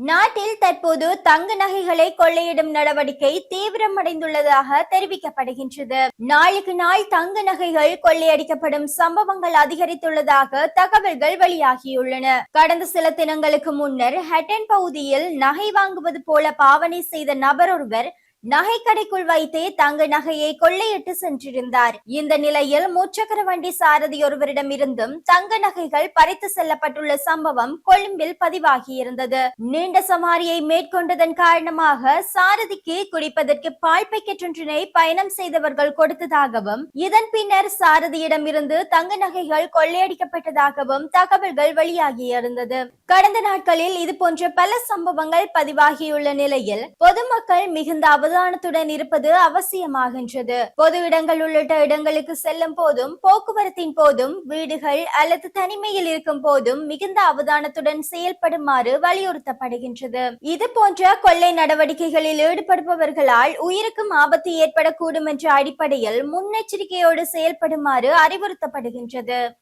நாட்டில் தற்போது தங்க நகைகளை கொள்ளையிடும் நடவடிக்கை தீவிரமடைந்துள்ளதாக தெரிவிக்கப்படுகின்றது. நாளுக்கு நாள் தங்க நகைகள் கொள்ளையடிக்கப்படும் சம்பவங்கள் அதிகரித்துள்ளதாக தகவல்கள் வெளியாகியுள்ளன. கடந்த சில தினங்களுக்கு முன்னர் ஹட்டன் பகுதியில் நகை வாங்குவது போல பாவனை செய்த நபர் ஒருவர் நகை கடைக்குள் வைத்தே தங்க நகையை கொள்ளையிட்டு சென்றிருந்தார். இந்த நிலையில் முச்சக்கர வண்டி சாரதி ஒருவரிடம் இருந்தும் தங்க நகைகள் பறித்து செல்லப்பட்டுள்ள சம்பவம் கொழும்பில் பதிவாகியிருந்தது. நீண்ட சவாரியை மேற்கொண்டதன் காரணமாக சாரதிக்கு குடிப்பதற்கு பால் பாக்கெட் ஒன்றினை பயணம் செய்தவர்கள் கொடுத்ததாகவும் இதன் பின்னர் சாரதியிடம் இருந்து தங்க நகைகள் கொள்ளையடிக்கப்பட்டதாகவும் தகவல்கள் வெளியாகியிருந்தது. கடந்த நாட்களில் இதுபோன்ற பல சம்பவங்கள் பதிவாகியுள்ள நிலையில் பொதுமக்கள் மிகுந்த அவதானத்துடன் இருப்பது அவசியமாகின்றது. பொது இடங்கள் உள்ளிட்ட இடங்களுக்கு செல்லும் போதும் போக்குவரத்தின் போதும் வீடுகள் அல்லது தனிமையில் இருக்கும் போதும் மிகுந்த அவதானத்துடன் செயல்படுமாறு வலியுறுத்தப்படுகின்றது. இது போன்ற கொள்ளை நடவடிக்கைகளில் ஈடுபடுபவர்களால் உயிருக்கும் ஆபத்து ஏற்படக்கூடும் என்ற அடிப்படையில் முன்னெச்சரிக்கையோடு செயல்படுமாறு அறிவுறுத்தப்படுகின்றது.